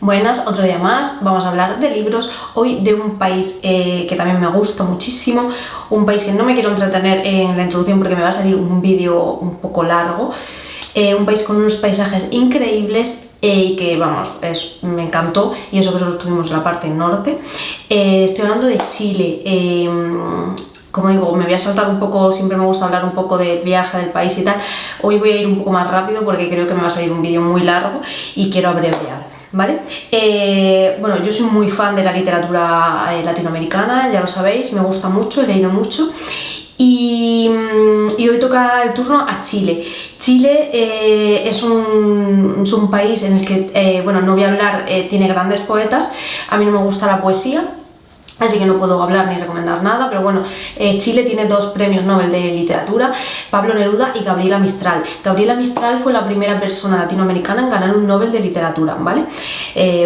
Buenas, otro día más, vamos a hablar de libros, hoy de un país que también me gusta muchísimo, un país que no me quiero entretener en la introducción porque me va a salir un vídeo un poco largo, un país con unos paisajes increíbles y que, vamos, me encantó, y eso que solo estuvimos en la parte norte. Estoy hablando de Chile. Como digo, me voy a saltar un poco, siempre me gusta hablar un poco del viaje, del país y tal. Hoy voy a ir un poco más rápido porque creo que me va a salir un vídeo muy largo y quiero abreviar, ¿vale? Bueno, yo soy muy fan de la literatura latinoamericana, ya lo sabéis, me gusta mucho, he leído mucho. Y hoy toca el turno a Chile. Chile es un país en el que, bueno, no voy a hablar, tiene grandes poetas. A mí no me gusta la poesía, así que no puedo hablar ni recomendar nada, pero bueno, Chile tiene dos premios Nobel de literatura, Pablo Neruda y Gabriela Mistral. Gabriela Mistral fue la primera persona latinoamericana en ganar un Nobel de literatura, ¿vale?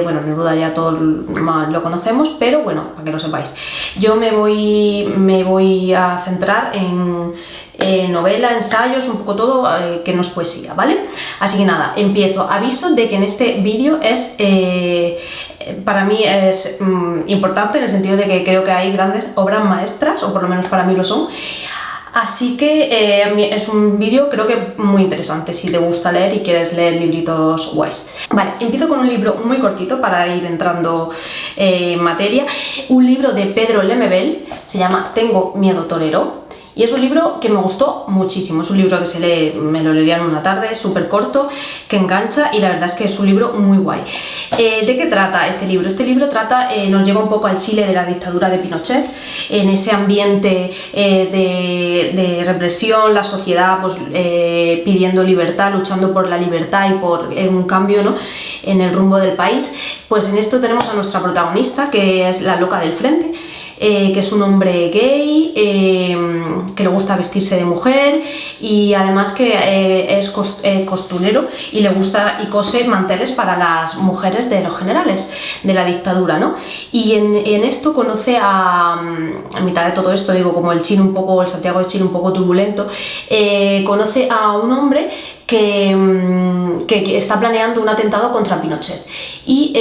Bueno, Neruda ya todos lo conocemos, pero bueno, para que lo sepáis. Yo me voy a centrar en novela, ensayos, un poco todo que no es poesía, ¿vale? Así que nada, empiezo. Aviso de que en este vídeo para mí es importante en el sentido de que creo que hay grandes obras maestras, o por lo menos para mí lo son. Así que es un vídeo creo que muy interesante si te gusta leer y quieres leer libritos guays. Vale, empiezo con un libro muy cortito para ir entrando en materia. Un libro de Pedro Lemebel, se llama Tengo miedo torero. Y es un libro que me gustó muchísimo, es un libro que se lee, me lo leería en una tarde, súper corto, que engancha, y la verdad es que es un libro muy guay. ¿De qué trata este libro? Este libro nos lleva un poco al Chile de la dictadura de Pinochet, en ese ambiente de represión, la sociedad pues, pidiendo libertad, luchando por la libertad y por un cambio, ¿no?, en el rumbo del país. Pues en esto tenemos a nuestra protagonista, que es la loca del frente, que es un hombre gay, que le gusta vestirse de mujer y además que es costurero y le gusta y cose manteles para las mujeres de los generales de la dictadura, ¿no? Y en esto conoce a mitad de todo esto, digo, como el Santiago de Chile un poco turbulento, conoce a un hombre que está planeando un atentado contra Pinochet y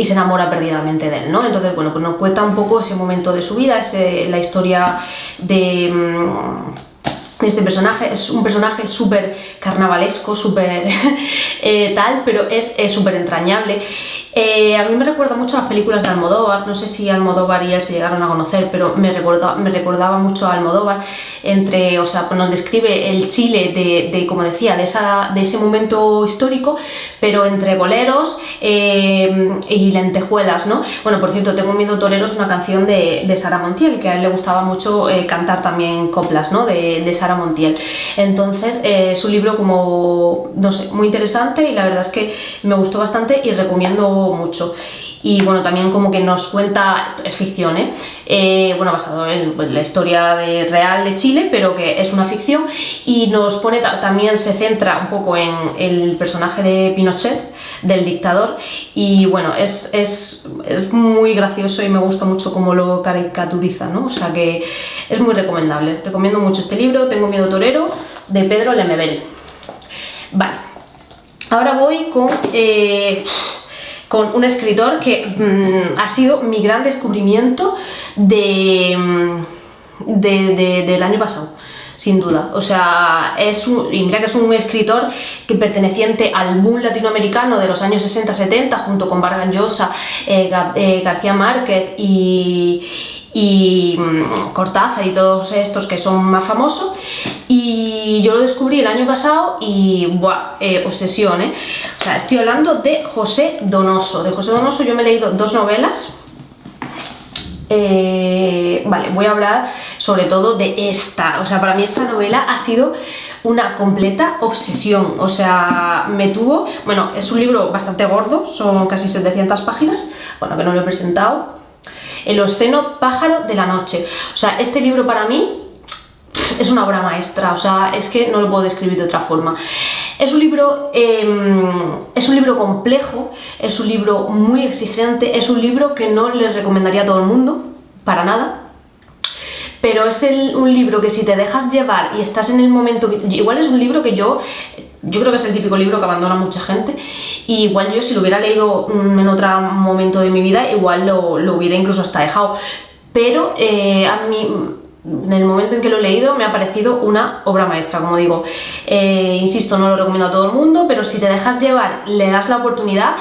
se enamora perdidamente de él, ¿no? Entonces, bueno, pues nos cuenta un poco ese momento de su vida, la historia de este personaje. Es un personaje súper carnavalesco, súper tal, pero es súper entrañable. A mí me recuerda mucho a las películas de Almodóvar, no sé si Almodóvar y él se llegaron a conocer, pero me recordaba mucho a Almodóvar, o sea, pues nos describe el Chile como decía, de ese momento histórico, pero entre boleros y lentejuelas, ¿no? Bueno, por cierto, Tengo miedo torero es una canción de Sara Montiel, que a él le gustaba mucho cantar también coplas, ¿no?, de Sara Montiel. Entonces, es un libro como, no sé, muy interesante, y la verdad es que me gustó bastante y recomiendo mucho. Y bueno, también como que nos cuenta, es ficción, bueno, basado en la historia real de Chile, pero que es una ficción, y nos pone, también se centra un poco en el personaje de Pinochet, del dictador, y bueno, es muy gracioso y me gusta mucho cómo lo caricaturiza, ¿no? O sea que es muy recomendable, recomiendo mucho este libro, Tengo miedo torero, de Pedro Lemebel. Vale, ahora voy con un escritor que ha sido mi gran descubrimiento del año pasado, sin duda. O sea, y mira que es un escritor que perteneciente al boom latinoamericano de los años 60-70, junto con Vargas Llosa, García Márquez y Cortázar y todos estos que son más famosos. Y yo lo descubrí el año pasado y ¡buah! Obsesión, ¿eh? O sea, estoy hablando de José Donoso. De José Donoso yo me he leído dos novelas. Vale, voy a hablar sobre todo de esta. O sea, para mí esta novela ha sido una completa obsesión. O sea, bueno, es un libro bastante gordo, son casi 700 páginas. Bueno, que no lo he presentado. El obsceno pájaro de la noche. O sea, este libro para mí es una obra maestra, o sea, es que no lo puedo describir de otra forma. Es un libro complejo, es un libro muy exigente, es un libro que no les recomendaría a todo el mundo, para nada, pero es un libro que si te dejas llevar y estás en el momento, igual es un libro que yo yo creo que es el típico libro que abandona mucha gente, y igual yo si lo hubiera leído en otro momento de mi vida, igual lo hubiera incluso hasta dejado, pero a mí, en el momento en que lo he leído, me ha parecido una obra maestra, como digo. Insisto, no lo recomiendo a todo el mundo, pero si te dejas llevar, le das la oportunidad,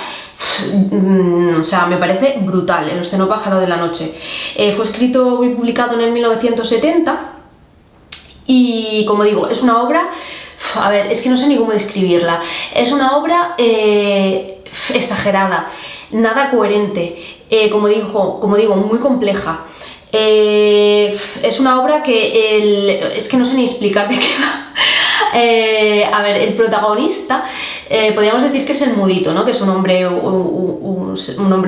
o sea, me parece brutal, El Ostenopájaro de la noche. Fue escrito y publicado en el 1970 y, como digo, es una obra, a ver, es que no sé ni cómo describirla, es una obra exagerada, nada coherente, como digo, muy compleja. Es una obra que es que no sé ni explicar de qué va. A ver, el protagonista, podríamos decir que es el Mudito, ¿no? Que es un hombre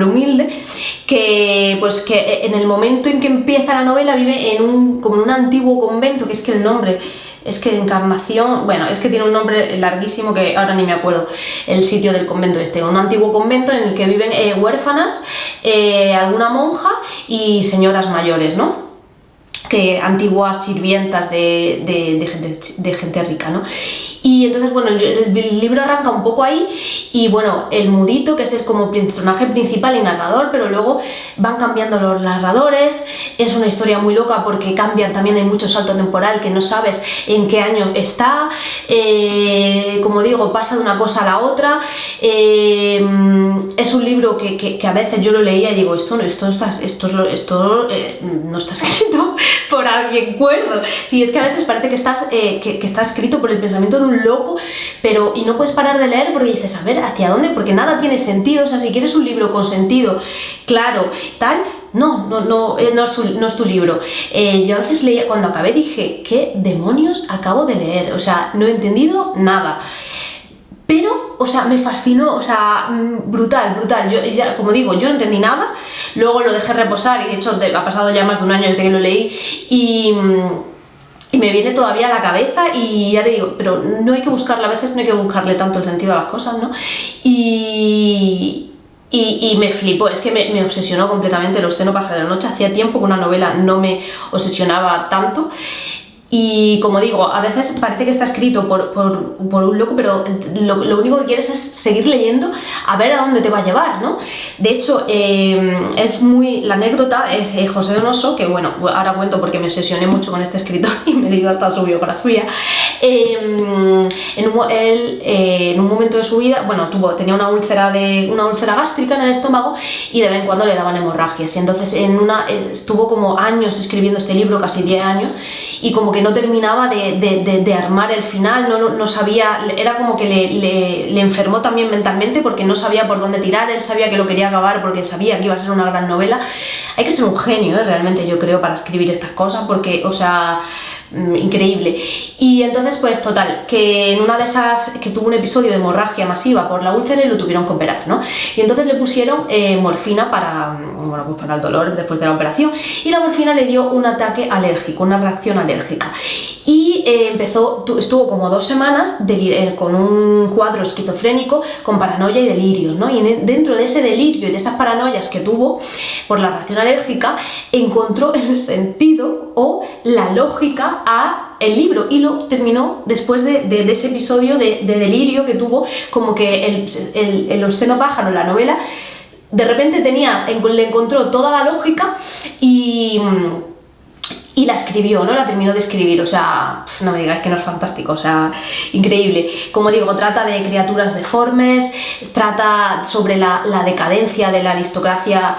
humilde que, pues, que en el momento en que empieza la novela vive como en un antiguo convento, que es que el nombre... Es que Encarnación, bueno, es que tiene un nombre larguísimo que ahora ni me acuerdo el sitio del convento un antiguo convento en el que viven huérfanas, alguna monja y señoras mayores, ¿no? Que antiguas sirvientas de gente rica, ¿no? Y entonces, bueno, el libro arranca un poco ahí y, bueno, el Mudito, que es como personaje principal y narrador, pero luego van cambiando los narradores, es una historia muy loca porque cambian, también hay mucho salto temporal que no sabes en qué año está, como digo, pasa de una cosa a la otra, es un libro que a veces yo lo leía y digo, esto no está escrito por alguien cuerdo. Sí, es que a veces parece que está escrito por el pensamiento de un loco, y no puedes parar de leer porque dices, a ver, ¿hacia dónde? Porque nada tiene sentido. O sea, si quieres un libro con sentido, claro, tal, no es tu libro. Yo a veces leía, cuando acabé dije, ¿qué demonios acabo de leer? O sea, no he entendido nada. Pero, o sea, me fascinó, o sea, brutal. Yo ya, como digo, yo no entendí nada, luego lo dejé reposar y de hecho ha pasado ya más de un año desde que lo leí y me viene todavía a la cabeza y ya te digo, pero no hay que buscarle, a veces no hay que buscarle tanto el sentido a las cosas, ¿no? Y me flipó, es que me obsesionó completamente El Ostenopájaro de la noche. Hacía tiempo que una novela no me obsesionaba tanto. Y, como digo, a veces parece que está escrito por un loco, pero lo único que quieres es seguir leyendo a ver a dónde te va a llevar, ¿no? De hecho, la anécdota es José Donoso, que bueno, ahora cuento porque me obsesioné mucho con este escritor y me he leído hasta su biografía. En un momento de su vida, bueno, tenía una úlcera gástrica en el estómago y de vez en cuando le daban hemorragias, y entonces estuvo como años escribiendo este libro, casi 10 años, y como que no terminaba de armar el final, no sabía, era como que le enfermó también mentalmente porque no sabía por dónde tirar. Él sabía que lo quería acabar porque sabía que iba a ser una gran novela. Hay que ser un genio, realmente, yo creo, para escribir estas cosas, porque, o sea, increíble. Y entonces, pues total, que en una de esas, que tuvo un episodio de hemorragia masiva por la úlcera y lo tuvieron que operar, ¿no? Y entonces le pusieron morfina para el dolor después de la operación, y la morfina le dio un ataque alérgico, una reacción alérgica, y estuvo como 2 semanas con un cuadro esquizofrénico, con paranoia y delirio, ¿no? Y dentro de ese delirio y de esas paranoias que tuvo por la reacción alérgica, encontró el sentido o la lógica a el libro y lo terminó después de ese episodio de delirio que tuvo, como que el Ostenopájaro, la novela, de repente le encontró toda la lógica y la escribió, ¿no? La terminó de escribir. O sea, no me digáis que no es fantástico, o sea, increíble. Como digo, trata de criaturas deformes, trata sobre la decadencia de la aristocracia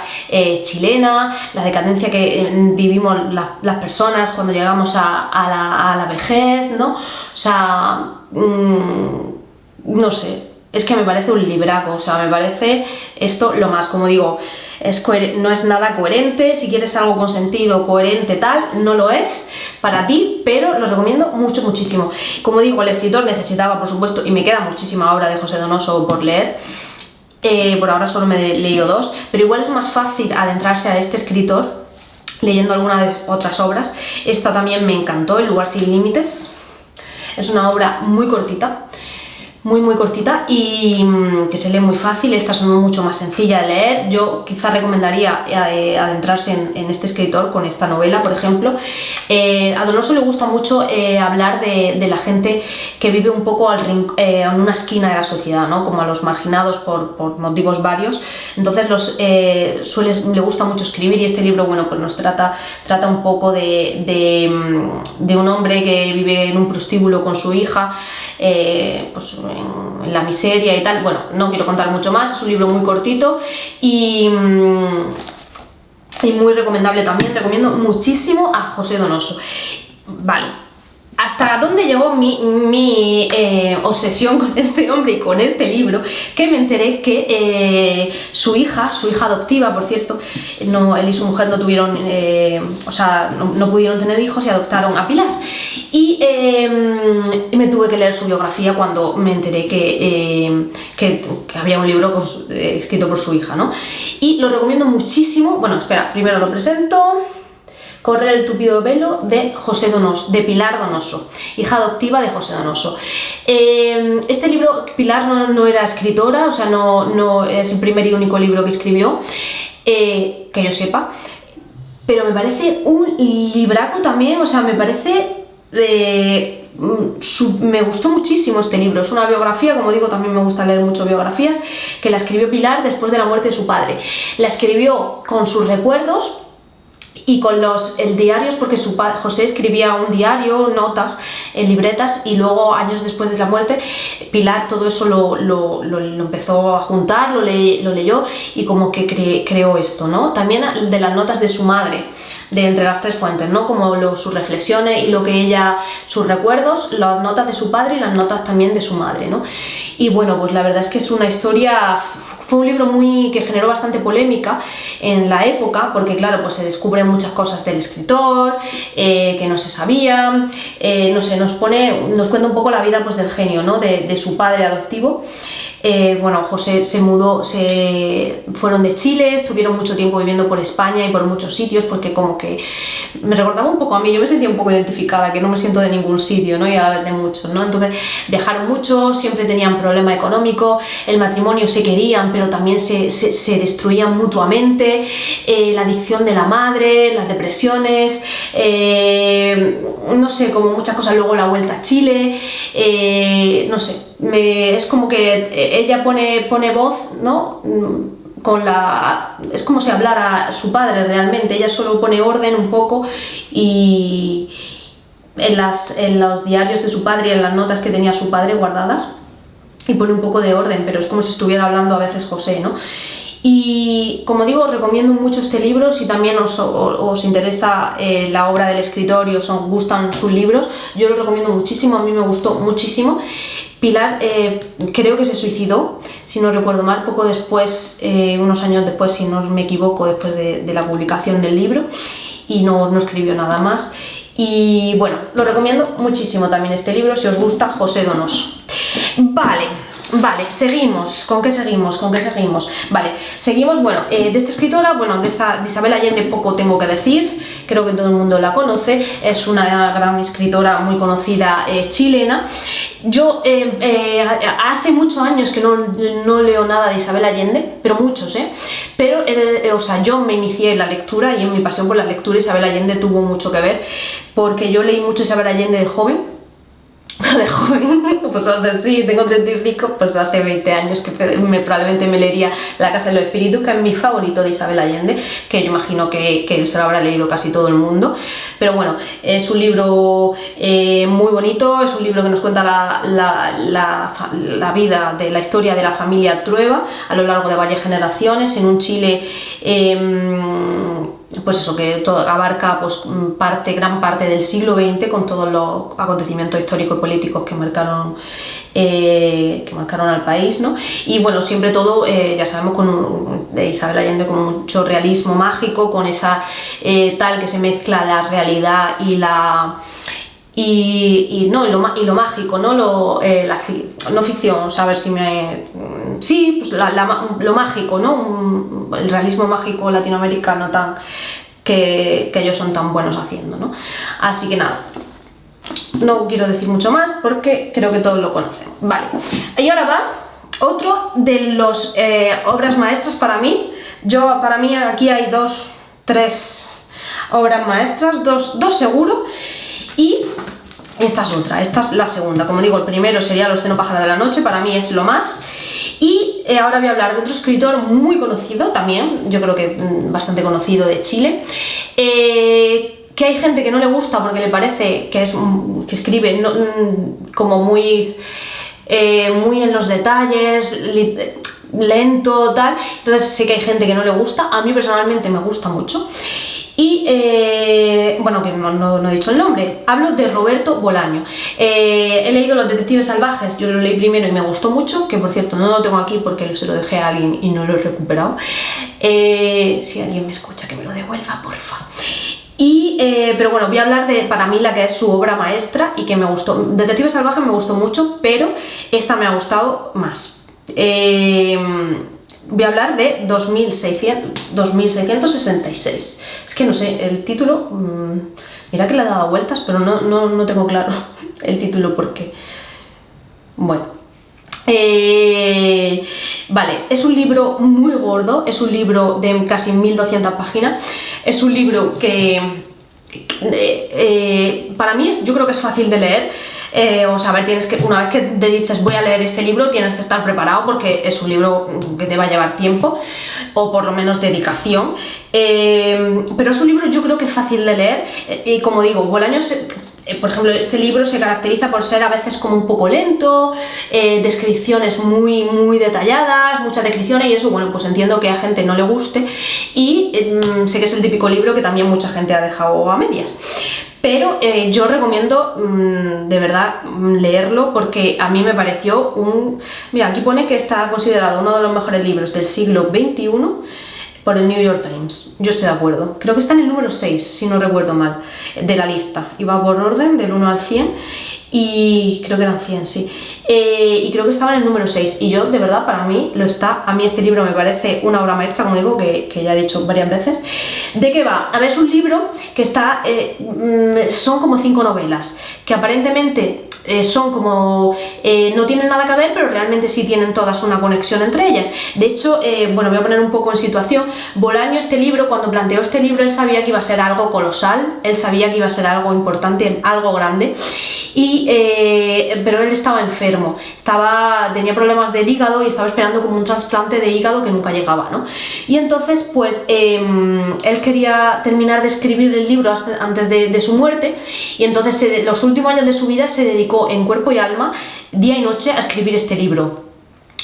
chilena, la decadencia que vivimos las personas cuando llegamos a la vejez, ¿no? O sea, no sé, es que me parece un libraco, o sea, me parece esto lo más, como digo, no es nada coherente. Si quieres algo con sentido, coherente, tal, no lo es para ti, pero lo recomiendo muchísimo. Como digo, el escritor necesitaba, por supuesto, y me queda muchísima obra de José Donoso por leer. Por ahora solo me he leído 2, pero igual es más fácil adentrarse a este escritor leyendo alguna de otras obras. Esta también me encantó, El lugar sin límites. Es una obra muy cortita, muy cortita y que se lee muy fácil. Esta es mucho más sencilla de leer. Yo quizá recomendaría adentrarse en este escritor con esta novela, por ejemplo. A Donoso le gusta mucho hablar de la gente que vive un poco en una esquina de la sociedad, ¿no? Como a los marginados por motivos varios. Entonces le gusta mucho escribir, y este libro, bueno, pues nos trata un poco de un hombre que vive en un prostíbulo con su hija, pues en la miseria y tal. Bueno, no quiero contar mucho más, es un libro muy cortito y muy recomendable también. Recomiendo muchísimo a José Donoso. Vale. ¿Hasta dónde llegó mi obsesión con este hombre y con este libro? Que me enteré que su hija adoptiva, por cierto, él y su mujer no tuvieron, no pudieron tener hijos y adoptaron a Pilar. Y me tuve que leer su biografía cuando me enteré que había un libro escrito por su hija, ¿no? Y lo recomiendo muchísimo. Bueno, espera, primero lo presento. Correr el tupido velo, de José Donoso, de Pilar Donoso, hija adoptiva de José Donoso. Este libro, Pilar no era escritora, o sea, no es el primer y único libro que escribió, que yo sepa, pero me parece un libraco también, o sea, me parece... me gustó muchísimo este libro. Es una biografía, como digo, también me gusta leer mucho biografías, que la escribió Pilar después de la muerte de su padre. La escribió con sus recuerdos y con los diarios, porque su padre José escribía un diario, notas, libretas, y luego años después de la muerte Pilar todo eso lo empezó a juntar, lo leyó y como que creó esto, ¿no? También de las notas de su madre, de Entre las tres fuentes, ¿no? Como sus reflexiones y sus recuerdos, las notas de su padre y las notas también de su madre, ¿no? Y bueno, pues la verdad es que es una historia, fue un libro que generó bastante polémica en la época, porque claro, pues se descubren muchas cosas del escritor que no se sabían, no sé, nos cuenta un poco la vida, pues, del genio, ¿no? de su padre adoptivo. Bueno, José fueron de Chile, estuvieron mucho tiempo viviendo por España y por muchos sitios, porque como que me recordaba un poco a mí, yo me sentía un poco identificada, que no me siento de ningún sitio, ¿no? Y a la vez de muchos, ¿no? Entonces viajaron mucho, siempre tenían problema económico, el matrimonio, se querían, pero también se destruían mutuamente, la adicción de la madre, las depresiones, no sé, como muchas cosas, luego la vuelta a Chile, no sé, es como que ella pone voz, ¿no? Es como si hablara su padre realmente. Ella solo pone orden un poco y en los diarios de su padre y en las notas que tenía su padre guardadas, y pone un poco de orden, pero es como si estuviera hablando a veces José, ¿no? Y como digo, os recomiendo mucho este libro. Si también os interesa la obra del escritor y os gustan sus libros, yo lo recomiendo muchísimo, a mí me gustó muchísimo. Pilar creo que se suicidó, si no recuerdo mal, poco después, unos años después, si no me equivoco, después de la publicación del libro, y no escribió nada más. Y bueno, lo recomiendo muchísimo también este libro, si os gusta, José Donoso. Vale, seguimos. ¿Con qué seguimos? Vale, seguimos, bueno, de esta escritora, bueno, de Isabel Allende poco tengo que decir, creo que todo el mundo la conoce, es una gran escritora muy conocida, chilena. Yo hace muchos años que no leo nada de Isabel Allende, pero muchos, pero, o sea, yo me inicié en la lectura, y en mi pasión por la lectura Isabel Allende tuvo mucho que ver, porque yo leí mucho Isabel Allende de joven, pues sí, tengo 35, pues hace 20 años que probablemente me leería La Casa de los Espíritus, que es mi favorito de Isabel Allende, que yo imagino que él se lo habrá leído casi todo el mundo. Pero bueno, es un libro muy bonito, es un libro que nos cuenta la vida, de la historia de la familia Trueba a lo largo de varias generaciones en un Chile, pues eso, que abarca pues gran parte del siglo XX, con todos los acontecimientos históricos y políticos que marcaron al país, ¿no? Y bueno, siempre todo, ya sabemos, de Isabel Allende, con mucho realismo mágico, con esa tal que se mezcla la realidad y lo mágico, ¿no? No ficción, o sea, a ver si sí, pues lo mágico, ¿no? El realismo mágico latinoamericano que ellos son tan buenos haciendo, ¿no? Así que nada, no quiero decir mucho más porque creo que todos lo conocemos. Vale, y ahora va otro de los obras maestras para mí. Para mí aquí hay tres obras maestras, dos seguro, y esta es otra, esta es la segunda. Como digo, el primero sería Los Cenopájara de la Noche, para mí es lo más. Y ahora voy a hablar de otro escritor muy conocido también, yo creo que bastante conocido, de Chile, que hay gente que no le gusta porque le parece que escribe como muy en los detalles, lento, tal. Entonces sé que hay gente que no le gusta, a mí personalmente me gusta mucho. Y bueno, que no he dicho el nombre, hablo de Roberto Bolaño. He leído Los Detectives Salvajes, yo lo leí primero y me gustó mucho, que por cierto no lo tengo aquí porque se lo dejé a alguien y no lo he recuperado. Si alguien me escucha, que me lo devuelva, porfa. Pero bueno, voy a hablar de, para mí, la que es su obra maestra y que me gustó. Detective Salvaje me gustó mucho, pero esta me ha gustado más. Voy a hablar de 2666. Es que no sé, el título, mira que le he dado vueltas, pero no tengo claro el título porque... Bueno. Vale, es un libro muy gordo, es un libro de casi 1200 páginas, es un libro que para mí yo creo que es fácil de leer. O sea, a ver, una vez que te dices voy a leer este libro, tienes que estar preparado porque es un libro que te va a llevar tiempo o por lo menos dedicación, pero es un libro yo creo que es fácil de leer. Y como digo, Bolaño por ejemplo, este libro se caracteriza por ser a veces como un poco lento, descripciones muy detalladas, muchas descripciones, y eso, bueno, pues entiendo que a gente no le guste, y sé que es el típico libro que también mucha gente ha dejado a medias. Pero yo recomiendo de verdad leerlo porque a mí me pareció Mira, aquí pone que está considerado uno de los mejores libros del siglo XXI por el New York Times. Yo estoy de acuerdo. Creo que está en el número 6, si no recuerdo mal, de la lista. Iba por orden, del 1 al 100, y creo que eran 100, sí. Y creo que estaba en el número 6. Y yo, de verdad, para mí lo está. A mí este libro me parece una obra maestra, como digo, que ya he dicho varias veces. ¿De qué va? A ver, es un libro que está... son como 5 novelas, que aparentemente... son como, no tienen nada que ver, pero realmente sí tienen todas una conexión entre ellas. De hecho, bueno, voy a poner un poco en situación. Bolaño, cuando planteó este libro, él sabía que iba a ser algo colosal, él sabía que iba a ser algo importante, algo grande, pero él estaba enfermo, tenía problemas del hígado y estaba esperando como un trasplante de hígado que nunca llegaba, ¿no? Y entonces, pues, él quería terminar de escribir el libro antes de su muerte, y entonces los últimos años de su vida se dedicó en cuerpo y alma, día y noche, a escribir este libro.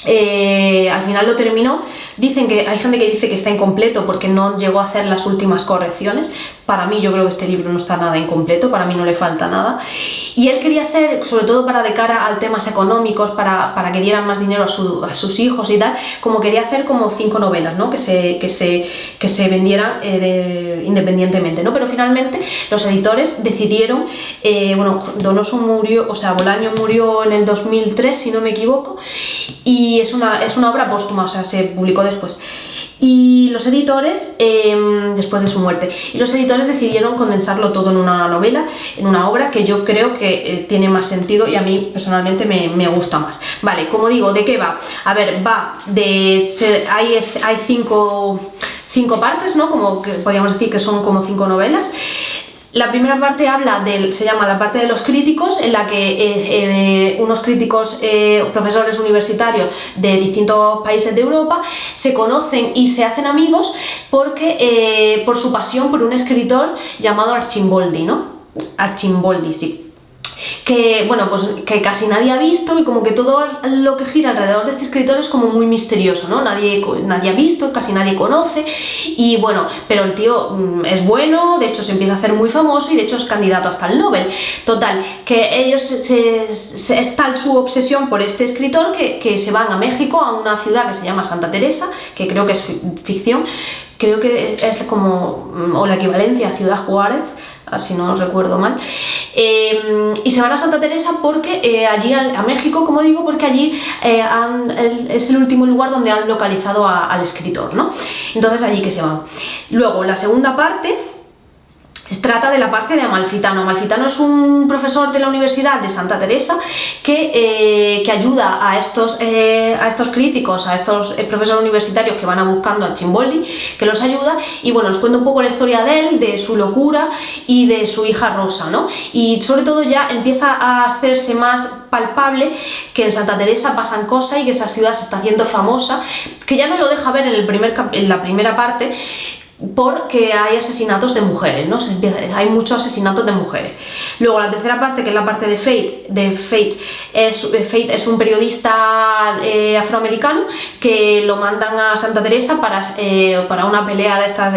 Al final lo terminó. Hay gente que dice que está incompleto porque no llegó a hacer las últimas correcciones. Para mí, yo creo que este libro no está nada incompleto, para mí no le falta nada. Y él quería hacer, sobre todo de cara a temas económicos, para que dieran más dinero a sus hijos y tal, como quería hacer como 5 novelas, ¿no? que se vendieran independientemente, ¿no? Pero finalmente los editores decidieron, bueno, Donoso murió, o sea, Bolaño murió en el 2003, si no me equivoco, y es una obra póstuma, o sea, se publicó después. Y los editores, después de su muerte, y los editores decidieron condensarlo todo en una novela, en una obra que yo creo que tiene más sentido y a mí personalmente me gusta más. Vale, como digo, ¿de qué va? A ver, hay cinco partes, ¿no? Como que podríamos decir que son como 5 novelas. La primera parte se llama la parte de los críticos, en la que unos críticos, profesores universitarios de distintos países de Europa, se conocen y se hacen amigos porque por su pasión por un escritor llamado Arcimboldi, ¿no? Arcimboldi, sí. Que, bueno, pues que casi nadie ha visto, y como que todo lo que gira alrededor de este escritor es como muy misterioso, ¿no? Nadie ha visto, casi nadie conoce, y bueno, pero el tío es bueno, de hecho se empieza a hacer muy famoso y de hecho es candidato hasta el Nobel. Total, que ellos es tal su obsesión por este escritor que se van a México, a una ciudad que se llama Santa Teresa, que creo que es ficción, creo que es como, o la equivalencia a Ciudad Juárez, si no recuerdo mal, y se van a Santa Teresa porque allí a México, como digo, porque allí es el último lugar donde han localizado al escritor, ¿no? Entonces allí que se van. Luego la segunda parte Trata de la parte de Amalfitano. Amalfitano es un profesor de la Universidad de Santa Teresa que ayuda a estos críticos, a estos profesores universitarios que van buscando a Cimboldi, que los ayuda, y bueno, os cuento un poco la historia de él, de su locura y de su hija Rosa, ¿no? Y sobre todo ya empieza a hacerse más palpable que en Santa Teresa pasan cosas y que esa ciudad se está haciendo famosa, que ya no lo deja ver en la primera parte, porque hay asesinatos de mujeres, ¿no? Hay muchos asesinatos de mujeres. Luego la tercera parte, que es la parte de Fate es un periodista afroamericano que lo mandan a Santa Teresa para una pelea de estas...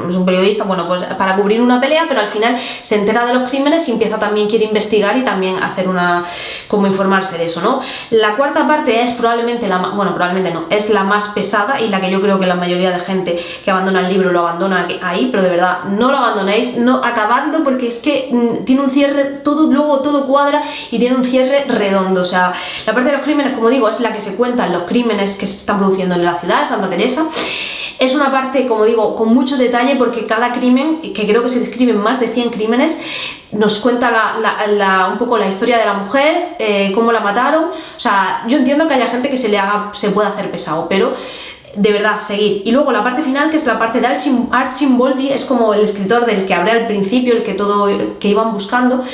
es un periodista, bueno, pues para cubrir una pelea, pero al final se entera de los crímenes y quiere investigar y también hacer como informarse de eso, ¿no? La cuarta parte es probablemente probablemente no, es la más pesada y la que yo creo que la mayoría de gente que abandona el libro lo abandona ahí, pero de verdad, no lo abandonéis, no acabando, porque es que tiene un cierre, luego todo cuadra y tiene un cierre redondo. O sea, la parte de los crímenes, como digo, es la que se cuentan los crímenes que se están produciendo en la ciudad de Santa Teresa. Es una parte, como digo, con mucho detalle, porque cada crimen, que creo que se describen más de 100 crímenes, nos cuenta un poco la historia de la mujer, cómo la mataron. O sea, yo entiendo que haya gente que se pueda hacer pesado, pero de verdad, seguid. Y luego la parte final, que es la parte de Arcimboldi, es como el escritor del que hablé al principio, el que iban buscando,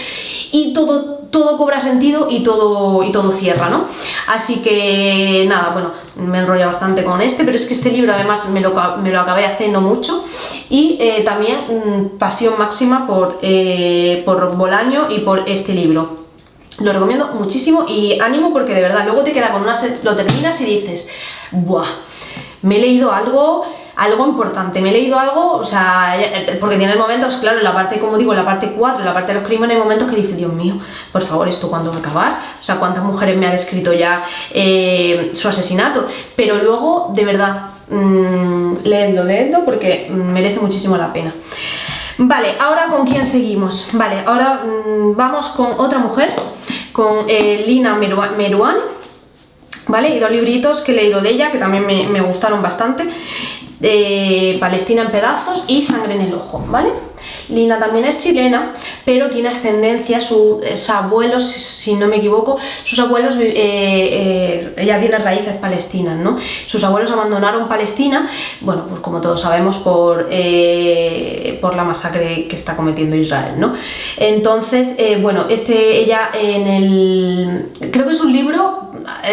y todo cobra sentido y todo cierra, ¿no? Así que nada, bueno, me enrollo bastante con pero es que este libro además me lo acabé hace no mucho, y también pasión máxima por Bolaño y por este libro. Lo recomiendo muchísimo y ánimo, porque de verdad luego te queda lo terminas y dices, ¡buah! Me he leído algo importante, o sea, porque tienes momentos, claro, en la parte, como digo, en la parte 4, en la parte de los crímenes, hay momentos que dices, Dios mío, por favor, ¿esto cuándo va a acabar? O sea, ¿cuántas mujeres me ha descrito ya su asesinato? Pero luego, de verdad, leedlo, porque merece muchísimo la pena. Vale, ahora ¿con quién seguimos? Vale, ahora vamos con otra mujer, con Lina Meruane, ¿vale? Y dos libritos que he leído de ella que también me gustaron bastante. Palestina en pedazos y Sangre en el ojo, ¿vale? Lina también es chilena, pero tiene ascendencia, sus abuelos, si no me equivoco, ella tiene raíces palestinas, ¿no? Sus abuelos abandonaron Palestina, bueno, pues como todos sabemos, por la masacre que está cometiendo Israel, ¿no? Entonces, bueno, ella creo que es un libro,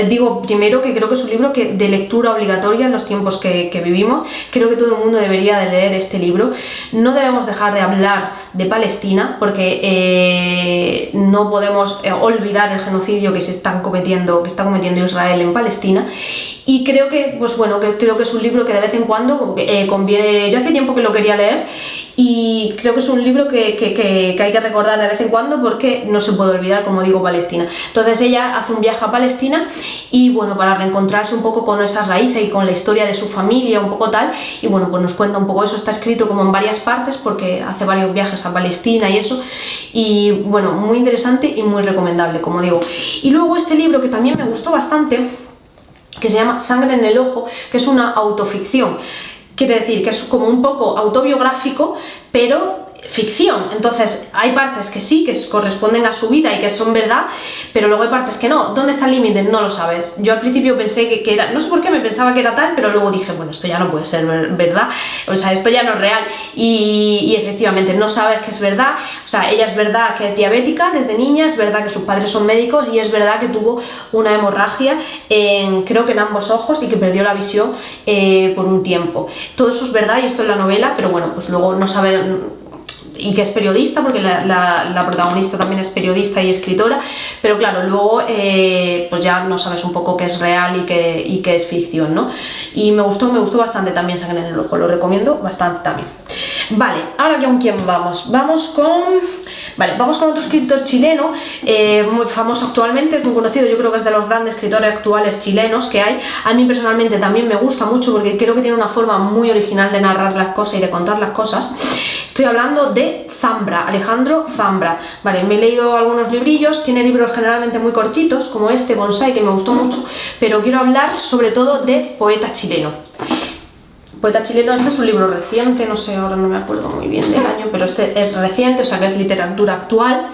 digo primero que creo que es un libro de lectura obligatoria en los tiempos que vivimos. Creo que todo el mundo debería de leer este libro. No debemos dejar de hablar de Palestina, porque no podemos olvidar el genocidio que está cometiendo Israel en Palestina. Y creo que, pues bueno, creo que es un libro que de vez en cuando conviene. Yo hace tiempo que lo quería leer y creo que es un libro que hay que recordar de vez en cuando, porque no se puede olvidar, como digo, Palestina. Entonces ella hace un viaje a Palestina y bueno, para reencontrarse un poco con esas raíces y con la historia de su familia, un poco tal, y bueno, pues nos cuenta un poco eso. Está escrito como en varias partes, porque hace varios viajes a Palestina y eso, y bueno, muy interesante y muy recomendable, como digo. Y luego este libro que también me gustó bastante, que se llama Sangre en el ojo, que es una autoficción. Quiere decir que es como un poco autobiográfico, pero ficción. Entonces hay partes que sí, que corresponden a su vida y que son verdad, pero luego hay partes que no. ¿Dónde está el límite? No lo sabes. Yo al principio pensé que era, no sé por qué me pensaba que era tal, pero luego dije, bueno, esto ya no puede ser verdad, o sea, esto ya no es real, y efectivamente no sabes que es verdad. O sea, ella es verdad que es diabética desde niña, es verdad que sus padres son médicos, y es verdad que tuvo una hemorragia creo que en ambos ojos, y que perdió la visión por un tiempo. Todo eso es verdad y esto es la novela, pero bueno, pues luego no sabe. Y que es periodista, porque la protagonista también es periodista y escritora, pero claro, luego pues ya no sabes un poco qué es real y qué es ficción, ¿no? Y me gustó bastante también Sangre en el ojo, lo recomiendo bastante también. Vale, ahora ¿con quién vamos? Vamos con otro escritor chileno, muy famoso actualmente, muy conocido, yo creo que es de los grandes escritores actuales chilenos que hay. A mí personalmente también me gusta mucho, porque creo que tiene una forma muy original de narrar las cosas y de contar las cosas. Estoy hablando de Zambra, Alejandro Zambra. Vale, me he leído algunos librillos, tiene libros generalmente muy cortitos, como este, Bonsai, que me gustó mucho, pero quiero hablar sobre todo de poeta chileno. Poeta chileno, este es un libro reciente, no sé, ahora no me acuerdo muy bien del año, pero este es reciente, o sea que es literatura actual.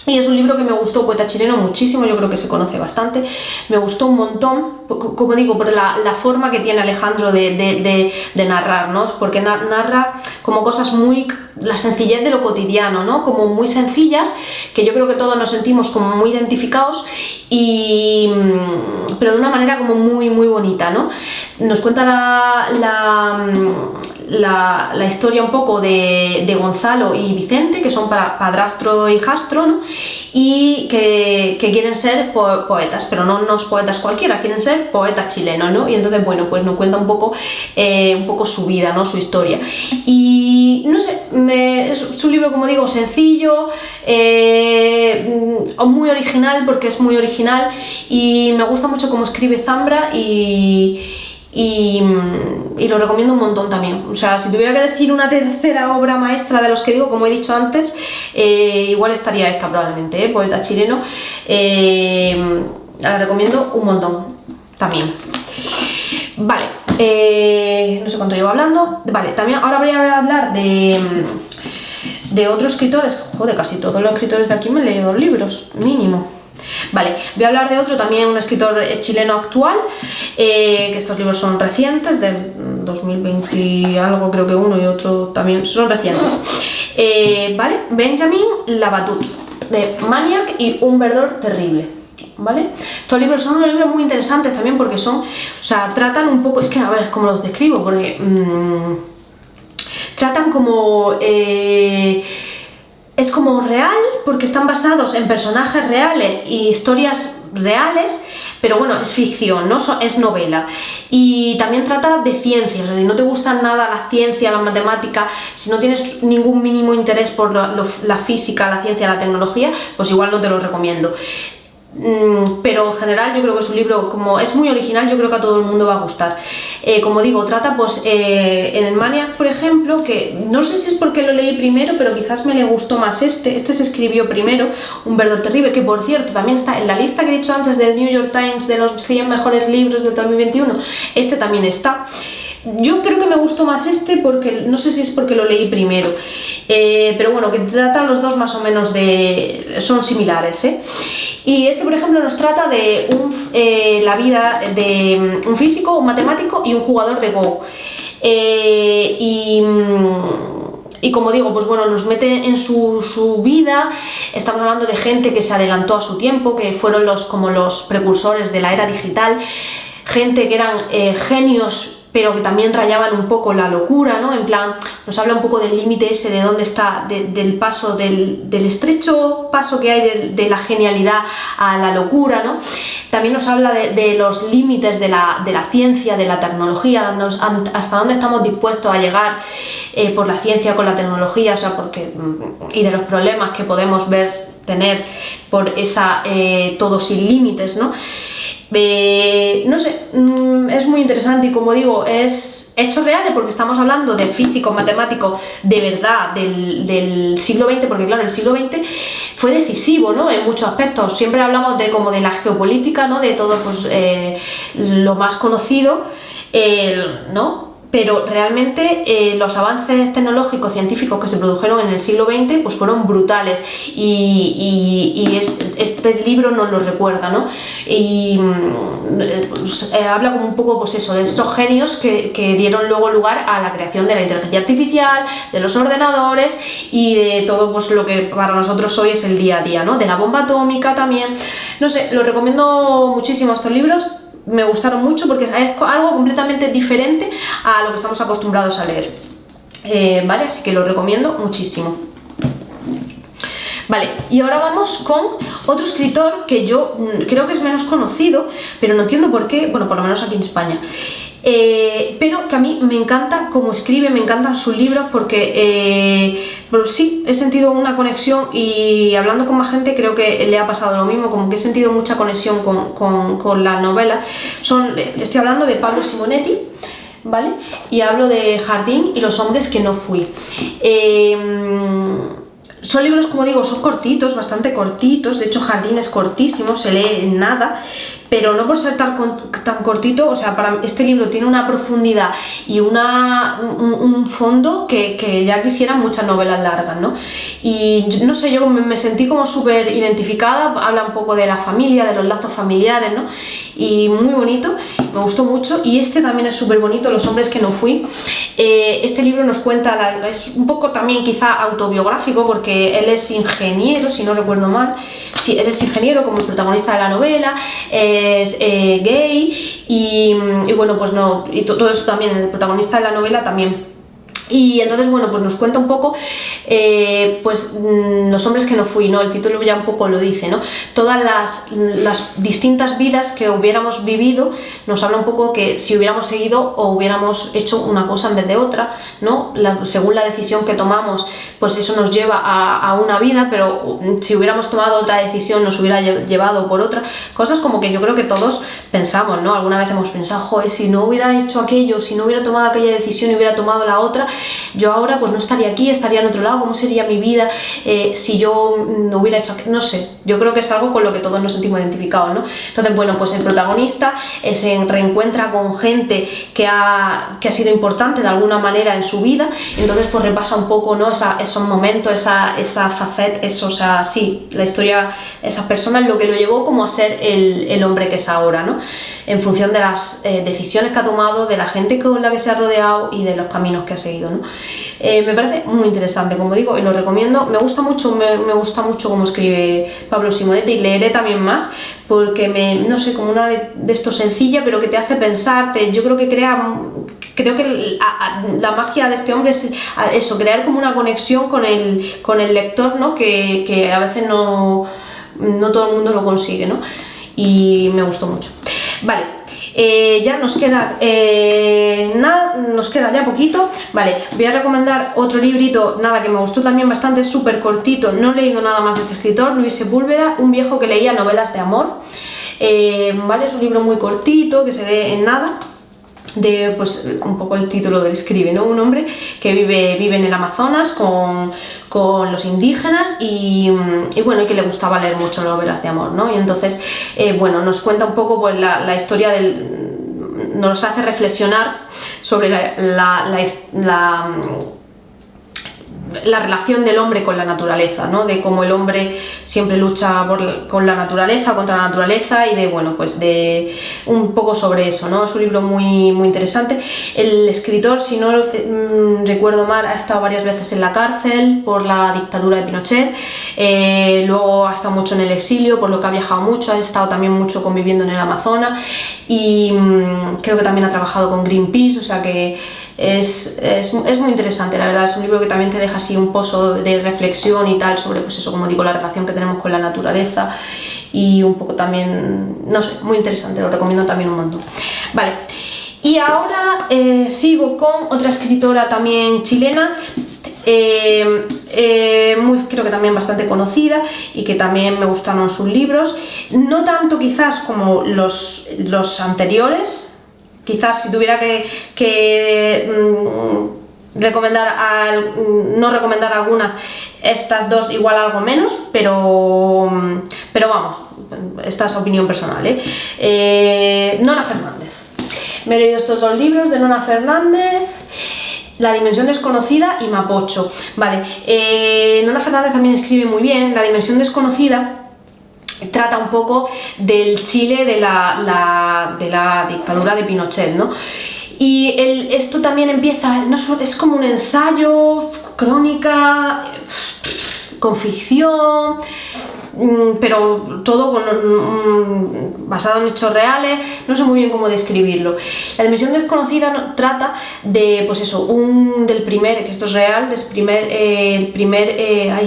Y es un libro que me gustó, poeta chileno, muchísimo, yo creo que se conoce bastante, me gustó un montón, como digo, por la forma que tiene Alejandro de narrar, ¿no? Porque narra como cosas muy, la sencillez de lo cotidiano, ¿no? Como muy sencillas, que yo creo que todos nos sentimos como muy identificados, pero de una manera como muy, muy bonita, ¿no? Nos cuenta la historia un poco de Gonzalo y Vicente, que son padrastro y hijastro, ¿no? Y que quieren ser poetas, pero no unos poetas cualquiera, quieren ser poetas chilenos, ¿no? Y entonces, bueno, pues nos cuenta un poco su vida, ¿no? Su historia. Y no sé, es un libro, como digo, sencillo, muy original, porque es muy original, y me gusta mucho cómo escribe Zambra y lo recomiendo un montón también. O sea, si tuviera que decir una tercera obra maestra de los que digo, como he dicho antes, igual estaría esta probablemente, poeta chileno. La recomiendo un montón también. Vale, no sé cuánto llevo hablando. Vale, también ahora voy a hablar de otros escritores. Joder, casi todos los escritores de aquí me han leído libros, mínimo. Vale, voy a hablar de otro también, un escritor chileno actual, que estos libros son recientes, del 2020 y algo, creo que uno y otro también son recientes. Vale, Benjamin Labatut, de Maniac y Un verdor terrible. ¿Vale? Estos libros son unos libros muy interesantes también porque son, o sea, tratan un poco, es que a ver cómo los describo, porque tratan como... es como real, porque están basados en personajes reales y historias reales, pero bueno, es ficción, no es novela. Y también trata de ciencias, o sea, si no te gusta nada la ciencia, la matemática, si no tienes ningún mínimo interés por la física, la ciencia, la tecnología, pues igual no te lo recomiendo. Pero en general yo creo que es un libro, como es muy original, yo creo que a todo el mundo va a gustar. Como digo, trata pues en el Maniac, por ejemplo, que no sé si es porque lo leí primero, pero quizás me le gustó más este se escribió primero, Un verdor terrible, que por cierto también está en la lista que he dicho antes del New York Times de los 100 mejores libros del 2021, este también está. Yo creo que me gustó más este porque, no sé si es porque lo leí primero, pero bueno, que tratan los dos más o menos son similares, Y este, por ejemplo, nos trata de la vida de un físico, un matemático y un jugador de Go. Y como digo, pues bueno, nos mete en su vida. Estamos hablando de gente que se adelantó a su tiempo, que fueron como los precursores de la era digital, gente que eran genios, pero que también rayaban un poco la locura, ¿no? En plan, nos habla un poco del límite ese de dónde está, del paso, del estrecho paso que hay de la genialidad a la locura, ¿no? También nos habla de los límites de la ciencia, de la tecnología, hasta dónde estamos dispuestos a llegar por la ciencia con la tecnología, o sea, y de los problemas que podemos tener por todo sin límites, ¿no? No sé, es muy interesante y como digo, es hechos reales porque estamos hablando de físico, matemático de verdad del siglo XX, porque claro, el siglo XX fue decisivo, ¿no? En muchos aspectos. Siempre hablamos como de la geopolítica, ¿no? De todo pues, lo más conocido, ¿no? Pero realmente los avances tecnológicos, científicos que se produjeron en el siglo XX pues fueron brutales y este libro nos lo recuerda, ¿no? Y pues, habla como un poco pues eso, de estos genios que dieron luego lugar a la creación de la inteligencia artificial, de los ordenadores y de todo pues, lo que para nosotros hoy es el día a día, ¿no? De la bomba atómica también. No sé, lo recomiendo muchísimo estos libros. Me gustaron mucho porque es algo completamente diferente a lo que estamos acostumbrados a leer. Vale, así que lo recomiendo muchísimo. Vale, y ahora vamos con otro escritor que yo creo que es menos conocido, pero no entiendo por qué, bueno, por lo menos aquí en España. Pero que a mí me encanta cómo escribe, me encantan sus libros porque pues sí, he sentido una conexión y hablando con más gente creo que le ha pasado lo mismo, como que he sentido mucha conexión con la novela. Estoy hablando de Pablo Simonetti, ¿vale? Y hablo de Jardín y los hombres que no fui. Son libros, como digo, son cortitos, bastante cortitos, de hecho Jardín es cortísimo, se lee en nada, pero no por ser tan cortito, o sea, para este libro tiene una profundidad y un fondo que ya quisieran muchas novelas largas, ¿no? Y no sé, yo me sentí como súper identificada, habla un poco de la familia, de los lazos familiares, ¿no? Y muy bonito, me gustó mucho. Y este también es súper bonito, Los hombres que no fui. Este libro nos cuenta, es un poco también quizá autobiográfico, porque él es ingeniero, si no recuerdo mal. Sí, él es ingeniero como el protagonista de la novela, es gay y bueno, pues no, y todo eso también, el protagonista de la novela también. Y entonces, bueno, pues nos cuenta un poco, pues Los hombres que no fui, ¿no? El título ya un poco lo dice, ¿no? Todas las distintas vidas que hubiéramos vivido, nos habla un poco que si hubiéramos seguido o hubiéramos hecho una cosa en vez de otra, ¿no? Según la decisión que tomamos, pues eso nos lleva a una vida, pero si hubiéramos tomado otra decisión nos hubiera llevado por otra. Cosas como que yo creo que todos pensamos, ¿no? Alguna vez hemos pensado, joder, si no hubiera hecho aquello, si no hubiera tomado aquella decisión y hubiera tomado la otra, yo ahora pues no estaría aquí, estaría en otro lado. ¿Cómo sería mi vida si yo no hubiera hecho aquello? No sé, yo creo que es algo con lo que todos nos sentimos identificados, ¿no? Entonces, bueno, pues el protagonista se reencuentra con gente que ha sido importante de alguna manera en su vida, entonces pues repasa un poco, ¿no? Esos momentos, esa faceta, eso, o sea, sí, la historia, esas personas, lo que lo llevó como a ser el hombre que es ahora, ¿no? En función de las decisiones que ha tomado, de la gente con la que se ha rodeado y de los caminos que ha seguido, ¿no? Me parece muy interesante, como digo, y lo recomiendo. Me gusta mucho cómo escribe Pablo Simonetti, y leeré también más porque no sé, como una de esto sencilla, pero que te hace pensar, yo creo que creo que la magia de este hombre es eso, crear como una conexión con el lector, ¿no? Que a veces no todo el mundo lo consigue, ¿no? Y me gustó mucho. Vale, ya nos queda nada, nos queda ya poquito. Vale, voy a recomendar otro librito, nada, que me gustó también bastante, súper cortito, no he leído nada más de este escritor, Luis Sepúlveda, Un viejo que leía novelas de amor. Vale, es un libro muy cortito que se lee en nada. Pues un poco el título del escribe, ¿no? Un hombre que vive en el Amazonas con los indígenas y bueno, y que le gustaba leer mucho novelas de amor, ¿no? Y entonces, bueno, nos cuenta un poco pues la historia nos hace reflexionar sobre la relación del hombre con la naturaleza, ¿no? De cómo el hombre siempre lucha con la naturaleza, contra la naturaleza, y de, bueno, pues de un poco sobre eso, ¿no? Es un libro muy, muy interesante. El escritor, si no recuerdo mal, ha estado varias veces en la cárcel por la dictadura de Pinochet, luego ha estado mucho en el exilio, por lo que ha viajado mucho, ha estado también mucho conviviendo en el Amazonas y creo que también ha trabajado con Greenpeace, o sea que es muy interesante, la verdad. Es un libro que también te deja así un pozo de reflexión y tal sobre, pues eso, como digo, la relación que tenemos con la naturaleza y un poco también, no sé, muy interesante, lo recomiendo también un montón. Vale, y ahora sigo con otra escritora también chilena, creo que también bastante conocida y que también me gustaron sus libros, no tanto quizás como los anteriores. Quizás si tuviera que no recomendar algunas, estas dos igual algo menos, pero vamos, esta es opinión personal, Nona Fernández. Me he leído estos dos libros de Nona Fernández, La dimensión desconocida y Mapocho. Vale, Nona Fernández también escribe muy bien. La dimensión desconocida trata un poco del Chile de la dictadura de Pinochet, ¿no? Y esto también empieza, es como un ensayo, crónica, con ficción, pero todo basado en hechos reales, no sé muy bien cómo describirlo. La dimensión desconocida trata de, pues eso, del primer, que esto es real,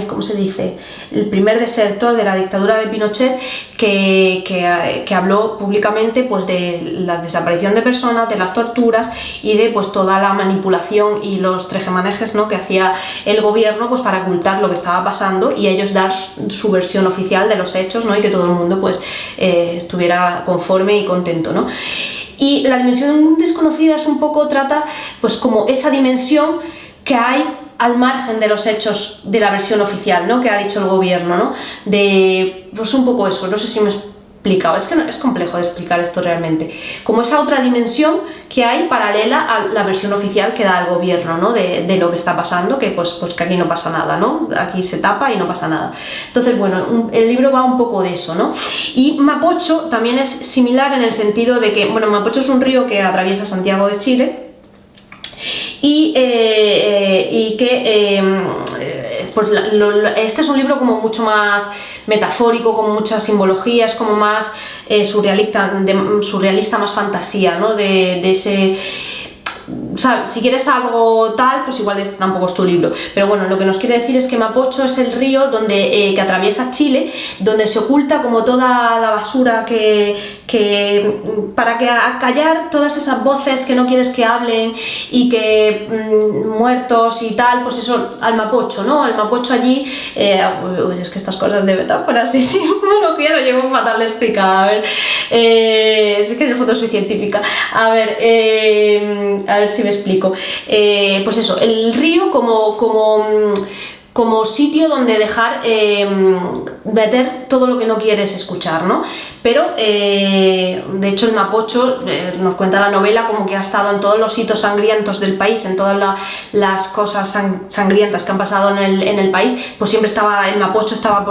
¿cómo se dice? El primer desertor de la dictadura de Pinochet que habló públicamente pues de la desaparición de personas, de las torturas y de pues toda la manipulación y los tejemanejes, ¿no?, que hacía el gobierno pues para ocultar lo que estaba pasando y ellos dar su versión oficial de los hechos, ¿no?, y que todo el mundo pues estuviera conforme y contento, ¿no? Y la dimensión desconocida es un poco, trata pues como esa dimensión que hay al margen de los hechos de la versión oficial, ¿no?, que ha dicho el gobierno, ¿no? De, pues un poco eso, no sé si me explicado, es que no, es complejo de explicar esto realmente, como esa otra dimensión que hay paralela a la versión oficial que da el gobierno, ¿no? de lo que está pasando, que pues que aquí no pasa nada, ¿no? Aquí se tapa y no pasa nada. Entonces, bueno, el libro va un poco de eso, ¿no? Y Mapocho también es similar en el sentido de que, bueno, Mapocho es un río que atraviesa Santiago de Chile, y que pues este es un libro como mucho más metafórico, con muchas simbologías, como más surrealista, más fantasía, ¿no? de ese... O sea, si quieres algo tal, pues igual este tampoco es tu libro. Pero bueno, lo que nos quiere decir es que Mapocho es el río que atraviesa Chile, donde se oculta como toda la basura para callar todas esas voces que no quieres que hablen y que muertos y tal, pues eso, al Mapocho, ¿no? Al Mapocho allí, es que estas cosas de metáforas, sí, bueno, que ya lo llevo fatal de explicar, a ver, es que en el fondo soy científica, a ver si me explico. Pues eso, el río como sitio donde dejar meter todo lo que no quieres escuchar, ¿no? Pero de hecho el Mapocho nos cuenta la novela como que ha estado en todos los hitos sangrientos del país, en todas las cosas sangrientas que han pasado en el país, pues siempre estaba el Mapocho, estaba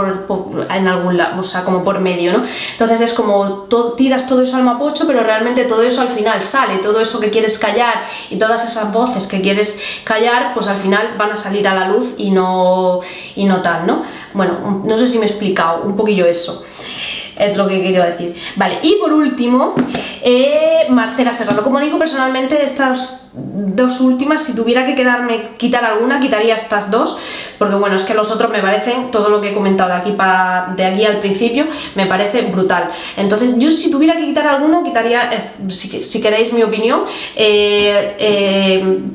en algún lado, o sea, como por medio, ¿no? Entonces es como tiras todo eso al Mapocho, pero realmente todo eso al final sale, todo eso que quieres callar y todas esas voces que quieres callar, pues al final van a salir a la luz y no tal, ¿no? Bueno, no sé si me he explicado un poquillo eso. Es lo que quería decir. Vale, y por último, Marcela Serrano. Como digo, personalmente estas dos últimas, si tuviera que quitar alguna, quitaría estas dos, porque bueno, es que los otros me parecen, todo lo que he comentado de aquí al principio, me parece brutal. Entonces, yo si tuviera que quitar alguno, quitaría, si queréis mi opinión,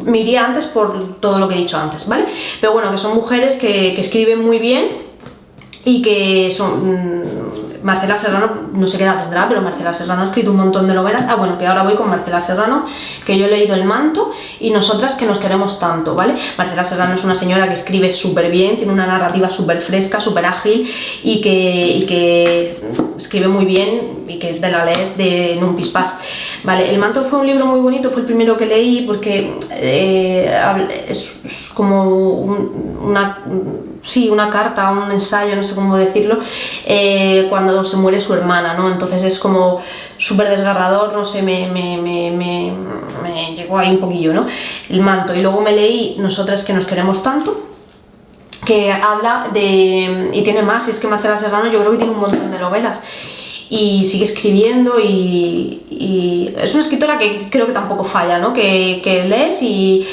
me iría antes por todo lo que he dicho antes, ¿vale? Pero bueno, que son mujeres que escriben muy bien y que son... Marcela Serrano, no sé qué edad tendrá, pero Marcela Serrano ha escrito un montón de novelas. Ah, bueno, que ahora voy con Marcela Serrano, que yo he leído El manto y Nosotras que nos queremos tanto, ¿vale? Marcela Serrano es una señora que escribe súper bien, tiene una narrativa súper fresca, súper ágil y que escribe muy bien y que te la lees de un pispás. Vale, El manto fue un libro muy bonito, fue el primero que leí porque es como una carta, un ensayo, no sé cómo decirlo, cuando se muere su hermana, ¿no? Entonces es como súper desgarrador, no sé, me llegó ahí un poquillo, ¿no? El manto. Y luego me leí Nosotras que nos queremos tanto, que habla de... y tiene más, y es que Marcela Serrano yo creo que tiene un montón de novelas y sigue escribiendo y es una escritora que creo que tampoco falla, ¿no? Que lees y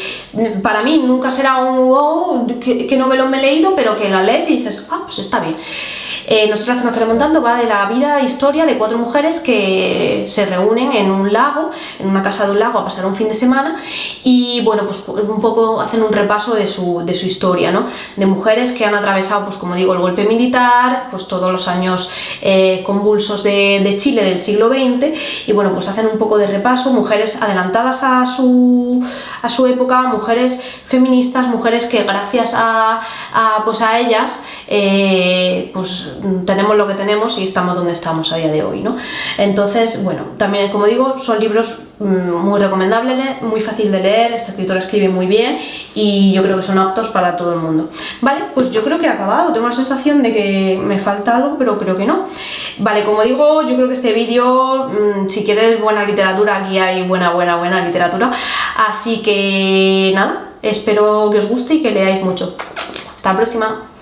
para mí nunca será un wow, qué novelón me he leído, pero que la lees y dices, ah, pues está bien. Nosotras que nos queremos tanto va de la vida e historia de 4 mujeres que se reúnen en un lago, en una casa de un lago a pasar un fin de semana y bueno, pues un poco hacen un repaso de su historia, ¿no? De mujeres que han atravesado, pues como digo, el golpe militar, pues todos los años convulsos de Chile del siglo XX y bueno, pues hacen un poco de repaso, mujeres adelantadas a su época, mujeres feministas, mujeres que gracias a ellas pues tenemos lo que tenemos y estamos donde estamos a día de hoy, ¿no? Entonces, bueno, también como digo, son libros muy recomendables, muy fácil de leer, esta escritora escribe muy bien y yo creo que son aptos para todo el mundo. Vale, pues yo creo que he acabado, tengo la sensación de que me falta algo, pero creo que no. Vale, como digo, yo creo que este vídeo, si quieres buena literatura, aquí hay buena literatura, así que nada, espero que os guste y que leáis mucho. Hasta la próxima.